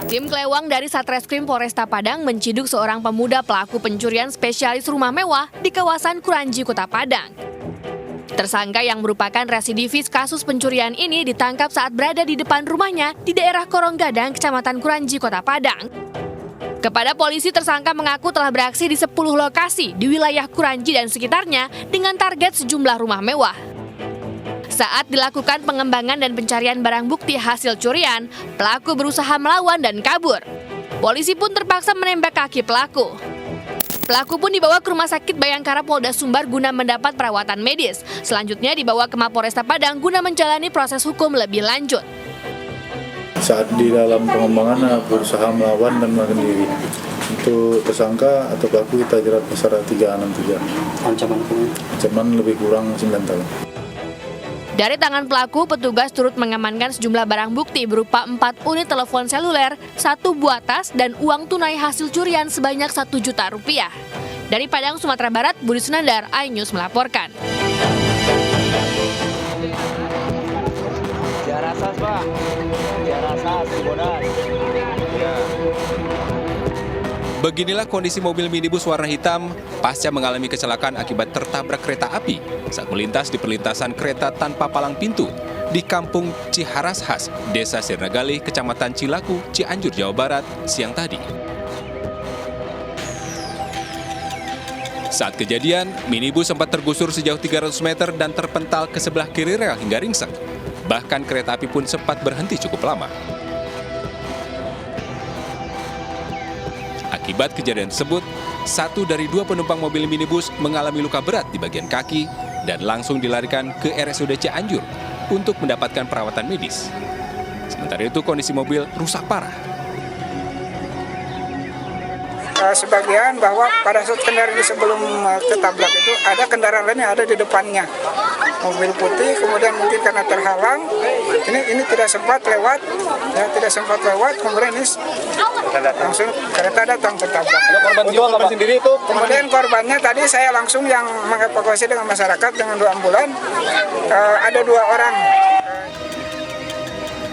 Tim Kelewang dari Satreskrim Polresta Padang menciduk seorang pemuda pelaku pencurian spesialis rumah mewah di kawasan Kranji, Kota Padang. Tersangka yang merupakan residivis kasus pencurian ini ditangkap saat berada di depan rumahnya di daerah Koronggadang, Kecamatan Kranji, Kota Padang. Kepada polisi, tersangka mengaku telah beraksi di 10 lokasi di wilayah Kranji dan sekitarnya dengan target sejumlah rumah mewah. Saat dilakukan pengembangan dan pencarian barang bukti hasil curian, pelaku berusaha melawan dan kabur. Polisi pun terpaksa menembak kaki pelaku. Pelaku pun dibawa ke Rumah Sakit Bayangkara Polda Sumbar guna mendapat perawatan medis. Selanjutnya dibawa ke Mapolresta Padang guna menjalani proses hukum lebih lanjut. Saat di dalam pengembangan berusaha melawan dan melarikan diri. Untuk tersangka atau pelaku kita jerat pasal 363. Ancaman lebih kurang 9 tahun. Dari tangan pelaku, petugas turut mengamankan sejumlah barang bukti berupa 4 unit telepon seluler, 1 buah tas, dan uang tunai hasil curian sebanyak Rp1 juta. Dari Padang, Sumatera Barat, Budi Sunandar, iNews melaporkan. Jarasas, Pak. Jarasas, Bodas. Ya. Beginilah kondisi mobil minibus warna hitam pasca mengalami kecelakaan akibat tertabrak kereta api saat melintas di perlintasan kereta tanpa palang pintu di Kampung Ciharashas, Desa Sirnagali, Kecamatan Cilaku, Cianjur, Jawa Barat, siang tadi. Saat kejadian, minibus sempat tergusur sejauh 300 meter dan terpental ke sebelah kiri rel hingga ringsek. Bahkan kereta api pun sempat berhenti cukup lama. Akibat kejadian tersebut, 1 dari 2 penumpang mobil minibus mengalami luka berat di bagian kaki dan langsung dilarikan ke RSUD Cianjur untuk mendapatkan perawatan medis. Sementara itu kondisi mobil rusak parah. Sebagian bahwa pada saat kendaraan sebelum ketabrak itu ada kendaraan lain yang ada di depannya, mobil putih, kemudian mungkin karena terhalang ini tidak sempat lewat, kemudian ini langsung kereta datang tertabrak. Korban sendiri itu kemudian korbannya tadi saya langsung yang mengevakuasi dengan masyarakat dengan 2 ambulan, ada 2 orang.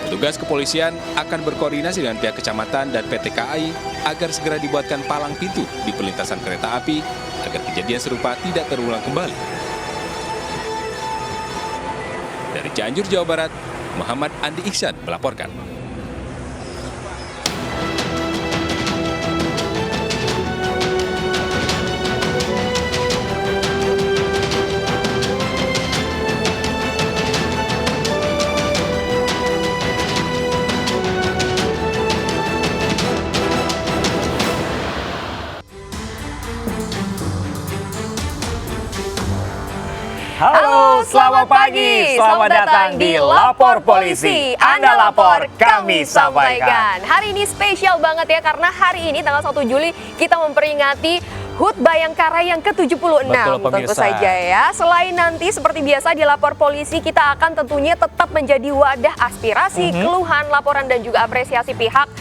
Petugas kepolisian akan berkoordinasi dengan pihak kecamatan dan PT KAI agar segera dibuatkan palang pintu di perlintasan kereta api agar kejadian serupa tidak terulang kembali. Dari Cianjur, Jawa Barat, Muhammad Andi Iksan melaporkan. Halo, selamat pagi. Selamat datang di Lapor Polisi. Anda lapor, kami sampaikan. Hari ini spesial banget ya, karena hari ini tanggal 1 Juli kita memperingati HUT Bayangkara yang ke-76. Betul, tentu saja ya. Selain nanti seperti biasa di Lapor Polisi, kita akan tentunya tetap menjadi wadah aspirasi, keluhan, laporan, dan juga apresiasi pihak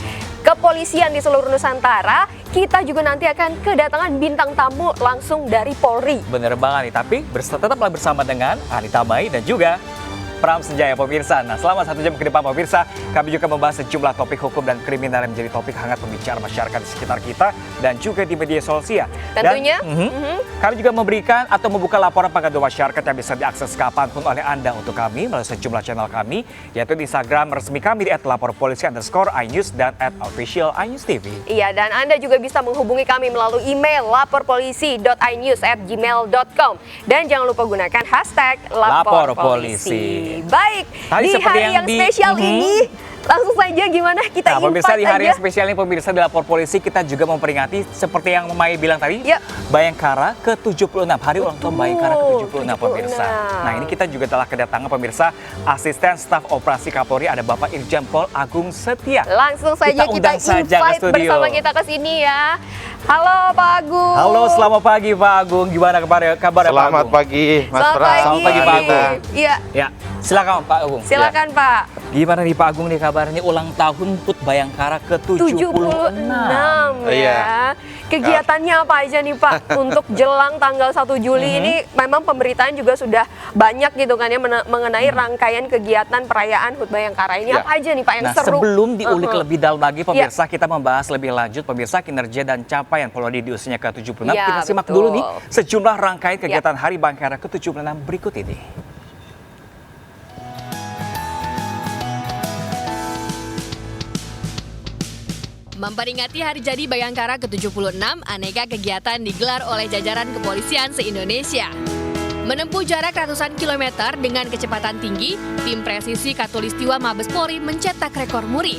kepolisian di seluruh Nusantara. Kita juga nanti akan kedatangan bintang tamu langsung dari Polri. Bener banget nih, tapi tetaplah bersama dengan Anita Mai dan juga Pram Senjaya pemirsa. Nah, selama 1 jam ke depan pemirsa, kami juga membahas sejumlah topik hukum dan kriminal yang menjadi topik hangat pembicaraan masyarakat di sekitar kita dan juga di media sosial. Tentunya. Kami juga memberikan atau membuka laporan pengaduan masyarakat yang bisa diakses kapanpun oleh Anda untuk kami melalui sejumlah channel kami, yaitu di Instagram resmi kami di @laporpolisi_inews dan @official_inews_tv. Iya, dan Anda juga bisa menghubungi kami melalui email laporpolisi.inews@gmail.com. Dan jangan lupa gunakan hashtag #laporpolisi. Baik, Tadi di hari yang spesial ini, langsung saja gimana kita invite pemirsa, di hari aja. yang spesial ini pemirsa di Lapor Polisi kita juga memperingati seperti yang Mai bilang tadi, Bayangkara ke-76, hari ulang tahun Bayangkara ke-76 pemirsa. Nah, ini kita juga telah kedatangan pemirsa Asisten Staf Operasi Kapolri, ada Bapak Irjen Pol Agung Setia. Langsung saja kita invite bersama kita ke sini ya. Halo Pak Agung. Halo, selamat pagi Pak Agung. Gimana kabar Pak Agung? Selamat pagi Mas Pram. Selamat pagi Pak Agung. Iya. Ya. Silakan Pak Agung. Silakan Pak. Gimana nih Pak Agung nih kabarnya ulang tahun HUT Bayangkara ke-76? 76 Iya. ya. Kegiatannya apa aja nih Pak untuk jelang tanggal 1 Juli ini? Memang pemberitaan juga sudah banyak gitu kan ya mengenai rangkaian kegiatan perayaan HUT Bayangkara ini. Ya. Apa aja nih Pak yang Nah, seru? sebelum diulik lebih dalam lagi pemirsa, kita membahas lebih lanjut pemirsa kinerja dan capaian Polri di usianya ke-76. Ya, Kita simak betul. dulu nih sejumlah rangkaian kegiatan Hari Bayangkara ke-76 berikut ini. Memperingati hari jadi Bayangkara ke-76, aneka kegiatan digelar oleh jajaran kepolisian se-Indonesia. Menempuh jarak ratusan kilometer dengan kecepatan tinggi, tim presisi Katulistiwa Mabes Polri mencetak rekor muri.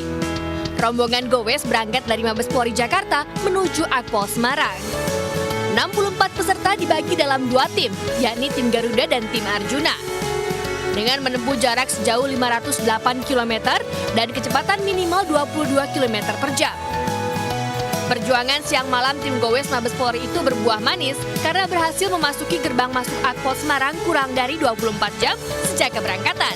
Rombongan gowes berangkat dari Mabes Polri Jakarta menuju Akpol Semarang. 64 peserta dibagi dalam 2 tim, yakni tim Garuda dan tim Arjuna. Dengan menempuh jarak sejauh 508 km dan kecepatan minimal 22 km per jam. Perjuangan siang malam tim gowes Mabes Polri itu berbuah manis karena berhasil memasuki gerbang masuk Akpol Semarang kurang dari 24 jam sejak keberangkatan.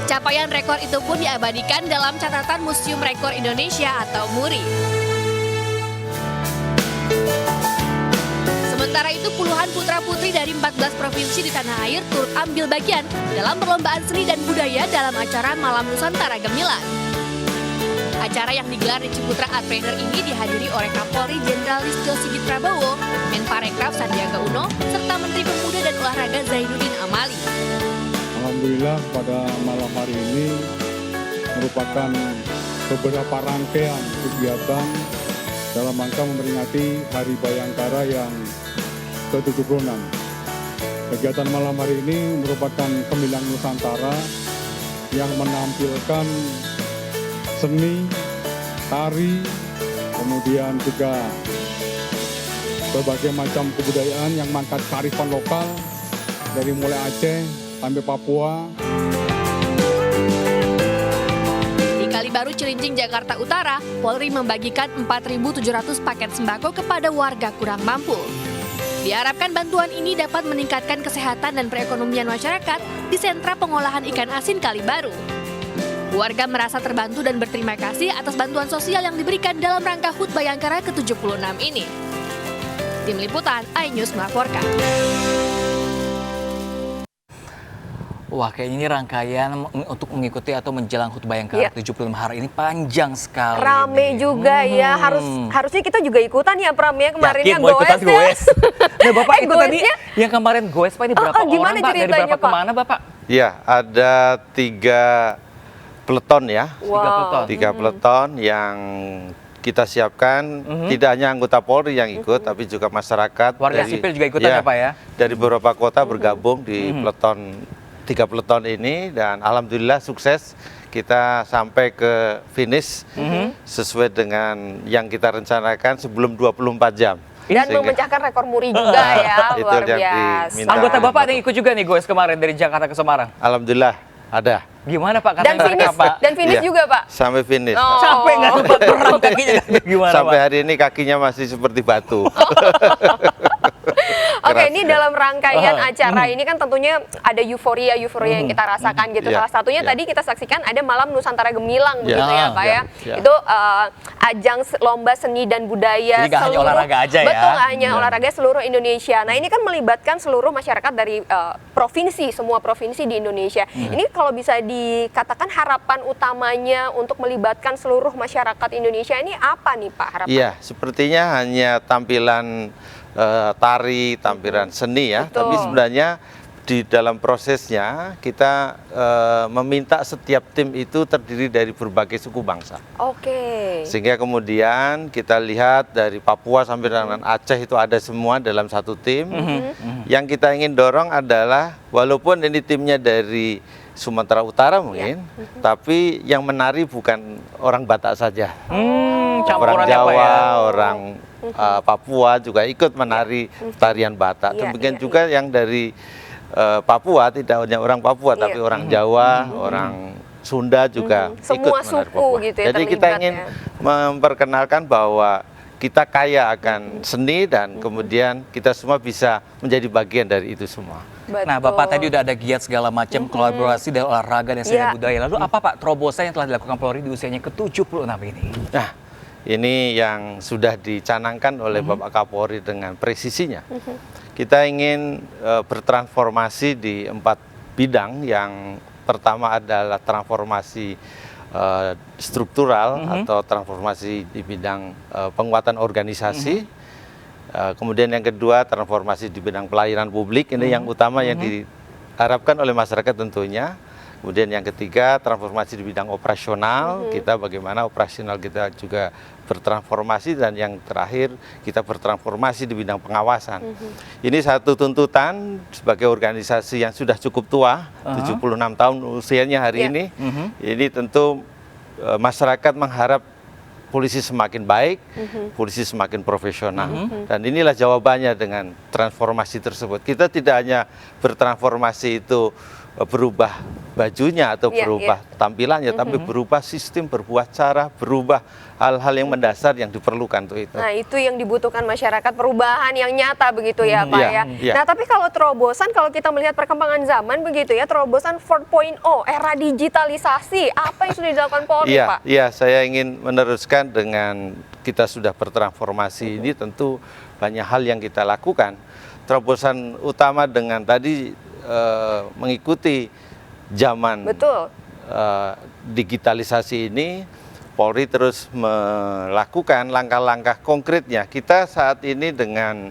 Capaian rekor itu pun diabadikan dalam catatan Museum Rekor Indonesia atau MURI. Sementara itu puluhan putra-putri dari 14 provinsi di tanah air turut ambil bagian dalam perlombaan seni dan budaya dalam acara Malam Nusantara Gemilang. Acara yang digelar di Ciputra Artpreneur ini dihadiri oleh Kapolri Jenderal Listio Sigit Prabowo, Menparekraf Sandiaga Uno, serta Menteri Pemuda dan Olahraga Zainuddin Amali. Alhamdulillah pada malam hari ini merupakan beberapa rangkaian kegiatan dalam rangka memperingati Hari Bayangkara yang ke-76. Kegiatan malam hari ini merupakan Gemilang Nusantara yang menampilkan seni, tari, kemudian juga berbagai macam kebudayaan yang mengangkat kearifan lokal dari mulai Aceh sampai Papua. Di Kalibaru, Cilincing, Jakarta Utara, Polri membagikan 4.700 paket sembako kepada warga kurang mampu. Diharapkan bantuan ini dapat meningkatkan kesehatan dan perekonomian masyarakat di sentra pengolahan ikan asin Kalibaru. Warga merasa terbantu dan berterima kasih atas bantuan sosial yang diberikan dalam rangka HUT Bayangkara ke-76 ini. Tim Liputan, iNews melaporkan. Wah, kayaknya ini rangkaian untuk mengikuti atau menjelang HUT Bayangkara 76 hari ini panjang sekali. Rame juga ya, harusnya kita juga ikutan ya Pram ya kemarinnya mau ikutan goes ya. Nah Bapak itu tadi yang kemarin goes Pak, ini berapa gimana orang Pak? Dari berapa Pak? kemana Bapak? Ya, ada 3 peleton ya. Wow. 3 peleton yang kita siapkan, tidak hanya anggota Polri yang ikut, tapi juga masyarakat. Warga sipil juga ikutan ya Pak ya? Dari beberapa kota bergabung di peleton 3 peleton ini, dan alhamdulillah sukses. Kita sampai ke finish sesuai dengan yang kita rencanakan sebelum 24 jam. Dan memecahkan rekor muri juga ya, Itu luar yang biasa. diminta. Anggota Bapak ada yang ikut juga nih goes kemarin dari Jakarta ke Semarang? Alhamdulillah ada. Gimana Pak? Dan finish, Pak? dan finish Iya, juga Pak. Sampai finish. Oh. Sampai nggak sempat berenang kakinya gimana Sampai Pak? hari ini kakinya masih seperti batu. Oke, Keras ini ya. dalam rangkaian acara ini kan tentunya ada euforia yang kita rasakan gitu. Iya, Salah satunya iya. tadi kita saksikan ada Malam Nusantara Gemilang begitu ya Pak ya. iya. Itu ajang lomba seni dan budaya. Jadi nggak hanya olahraga aja ya? Betul, nggak hanya olahraga, seluruh Indonesia. Nah ini kan melibatkan seluruh masyarakat dari provinsi, semua provinsi di Indonesia. Ini kalau bisa dikatakan harapan utamanya untuk melibatkan seluruh masyarakat Indonesia ini apa nih Pak harapan? Iya, sepertinya hanya tampilan tari, tampilan seni ya. Betul. Tapi sebenarnya di dalam prosesnya kita meminta setiap tim itu terdiri dari berbagai suku bangsa. Oke. Sehingga kemudian kita lihat dari Papua sampai dengan Aceh itu ada semua dalam satu tim. Yang kita ingin dorong adalah walaupun ini timnya dari Sumatera Utara mungkin, tapi yang menari bukan orang Batak saja. Orang Campurannya Jawa, Pak ya? orang Papua juga ikut menari tarian Batak. Iya, Demikian iya, juga yang dari Papua, tidak hanya orang Papua, Iya. tapi orang Jawa, orang Sunda juga ikut Semua menari suku Papua. gitu ya, Jadi kita terlibat ingin ya. memperkenalkan bahwa kita kaya akan seni dan kemudian kita semua bisa menjadi bagian dari itu semua. Betul. Nah, Bapak tadi udah ada giat segala macam, kolaborasi dan olahraga dan seni budaya. Lalu apa Pak terobosan yang telah dilakukan Polri di usianya ke-76 ini? Nah, ini yang sudah dicanangkan oleh Bapak Kapolri dengan presisinya. Kita ingin bertransformasi di 4 bidang. Yang pertama adalah transformasi struktural atau transformasi di bidang penguatan organisasi. Kemudian yang kedua transformasi di bidang pelayanan publik, ini yang utama yang diharapkan oleh masyarakat tentunya. Kemudian yang ketiga transformasi di bidang operasional, kita bagaimana operasional kita juga bertransformasi, dan yang terakhir kita bertransformasi di bidang pengawasan. Ini satu tuntutan sebagai organisasi yang sudah cukup tua, 76 tahun usianya hari ini. Ini tentu masyarakat mengharap polisi semakin baik, polisi semakin profesional. Dan inilah jawabannya dengan transformasi tersebut. Kita tidak hanya bertransformasi itu berubah bajunya atau berubah tampilannya, tapi berubah sistem, berubah cara, berubah hal-hal yang mendasar yang diperlukan untuk itu. Nah, itu yang dibutuhkan masyarakat, perubahan yang nyata begitu ya Pak ya. Nah, tapi kalau terobosan, kalau kita melihat perkembangan zaman begitu ya, terobosan 4.0, era digitalisasi, apa yang sudah dilakukan Polri Pak? Iya, saya ingin meneruskan dengan kita sudah bertransformasi ini, tentu banyak hal yang kita lakukan. Terobosan utama dengan tadi mengikuti zaman digitalisasi ini, Polri terus melakukan langkah-langkah konkretnya. Kita saat ini dengan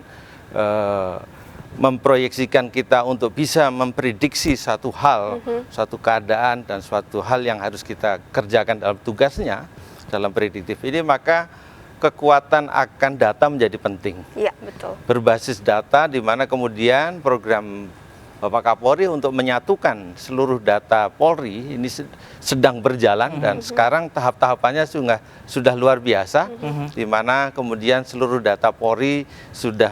memproyeksikan kita untuk bisa memprediksi satu hal, suatu keadaan dan suatu hal yang harus kita kerjakan dalam tugasnya, dalam prediktif ini, maka kekuatan akan data menjadi penting. Iya, betul. Berbasis data, di mana kemudian program Bapak Kapolri untuk menyatukan seluruh data Polri ini sedang berjalan, dan sekarang tahap-tahapannya sudah luar biasa, di mana kemudian seluruh data Polri sudah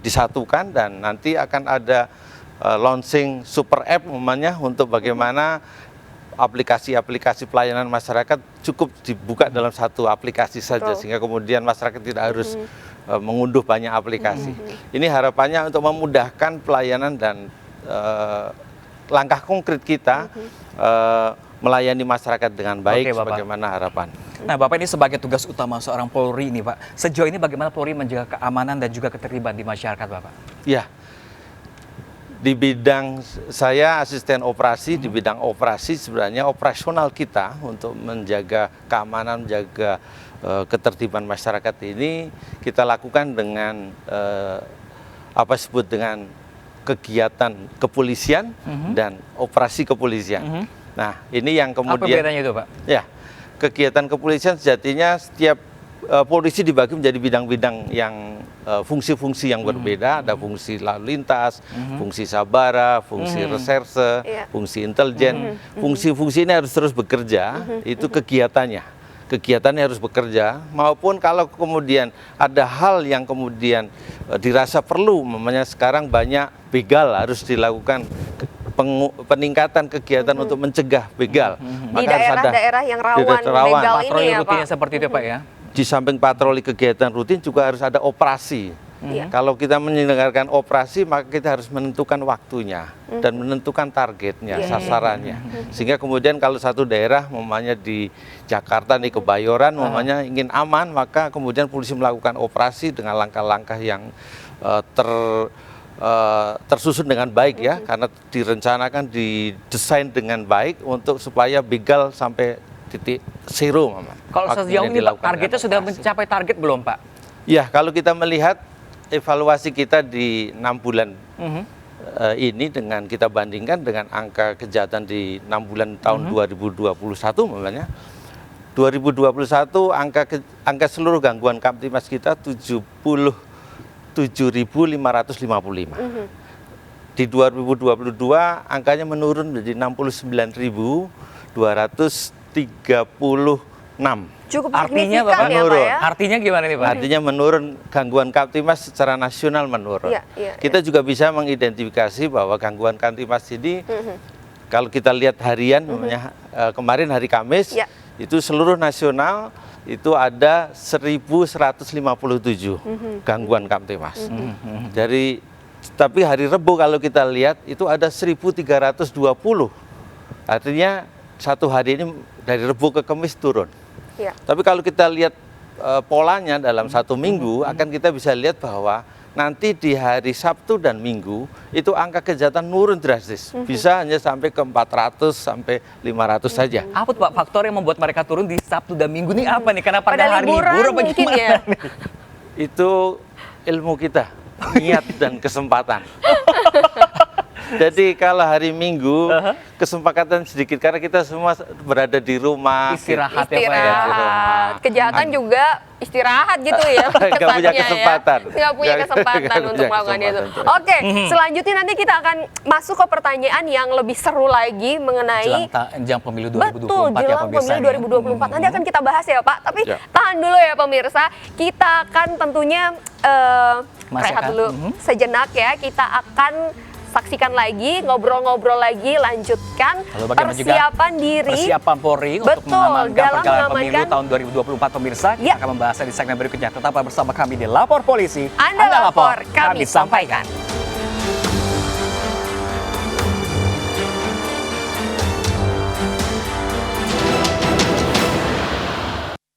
disatukan, dan nanti akan ada launching super app namanya, untuk bagaimana aplikasi-aplikasi pelayanan masyarakat cukup dibuka dalam satu aplikasi saja, sehingga kemudian masyarakat tidak harus mengunduh banyak aplikasi. Ini harapannya untuk memudahkan pelayanan dan langkah konkret kita melayani masyarakat dengan baik. Oke, Bapak. Sebagaimana harapan. Nah, Bapak ini sebagai tugas utama seorang Polri ini Pak, sejauh ini bagaimana Polri menjaga keamanan dan juga ketertiban di masyarakat Bapak? Ya, di bidang saya asisten operasi, di bidang operasi sebenarnya operasional kita untuk menjaga keamanan, menjaga ketertiban masyarakat ini kita lakukan dengan apa disebut dengan kegiatan kepolisian dan operasi kepolisian. Nah, ini yang kemudian... Apa bedanya itu Pak? Ya, kegiatan kepolisian sejatinya setiap polisi dibagi menjadi bidang-bidang yang fungsi-fungsi yang berbeda. Ada fungsi lalu lintas, fungsi sabara, fungsi reserse, fungsi intelijen. Fungsi-fungsi ini harus terus bekerja, itu kegiatannya. Kegiatannya harus bekerja, maupun kalau kemudian ada hal yang kemudian dirasa perlu, namanya sekarang banyak begal, harus dilakukan peningkatan kegiatan untuk mencegah begal. Di daerah-daerah yang rawan begal ini patroli ya Pak. rutinnya seperti itu Pak ya? Di samping patroli kegiatan rutin juga harus ada operasi. Kalau kita menyelenggarakan operasi, maka kita harus menentukan waktunya dan menentukan targetnya, sasarannya. Sehingga kemudian kalau satu daerah, umpamanya di Jakarta, di Kebayoran, umpamanya ingin aman, maka kemudian polisi melakukan operasi dengan langkah-langkah yang tersusun dengan baik ya, karena direncanakan, didesain dengan baik untuk supaya begal sampai titik zero. Kalau sejauh ini Pak, targetnya sudah mencapai target belum Pak? Ya, kalau kita melihat evaluasi kita di 6 bulan ini, dengan kita bandingkan dengan angka kejahatan di 6 bulan tahun 2021 namanya. 2021 angka seluruh gangguan Kamtimas kita 77.555. Di 2022 angkanya menurun menjadi 69.236. Cukup Artinya signifikan ya Pak ya? Artinya gimana nih Pak? Artinya menurun, gangguan Kamtimas secara nasional menurun. Kita juga bisa mengidentifikasi bahwa gangguan Kamtimas ini, kalau kita lihat harian, kemarin hari Kamis, itu seluruh nasional itu ada 1.157 gangguan Kamtimas. Dari Tapi hari Rebo kalau kita lihat itu ada 1.320. Artinya satu hari ini dari Rebo ke Kamis turun. Ya. Tapi kalau kita lihat polanya dalam satu minggu, akan kita bisa lihat bahwa nanti di hari Sabtu dan Minggu itu angka kejahatan nurun drastis. Bisa hanya sampai ke 400 sampai 500 saja. Apa tuh Pak faktor yang membuat mereka turun di Sabtu dan Minggu nih apa nih? Karena pada hari liburan libur apa mungkin gimana ya. nih? Itu ilmu kita, niat dan kesempatan. Jadi kalau hari Minggu kesempatan sedikit karena kita semua berada di rumah, Istirahat ya Pak ya. Istirahat. Kejahatan juga istirahat gitu ya. Nggak punya kesannya ya. kesempatan. Nggak punya Nggak kesempatan punya untuk melakukan itu. kesempatan. Oke, selanjutnya nanti kita akan masuk ke pertanyaan yang lebih seru lagi mengenai Jelang pemilu 2024 betul, ya jelang pemirsa. pemilu 2024. Nanti akan kita bahas ya Pak. Tapi Ya. tahan dulu ya pemirsa. Kita akan tentunya Masih rehat akan, dulu sejenak ya. Kita akan saksikan lagi, ngobrol-ngobrol lagi, lanjutkan Lalu bagaimana juga persiapan diri. Persiapan Polri untuk Betul, mengamankan dalam perjalanan pemilu mengamankan- tahun 2024 pemirsa. Kita Ya. akan membahasnya di segmen berikutnya. Tetaplah bersama kami di Lapor Polisi. Anda lapor, kami sampaikan.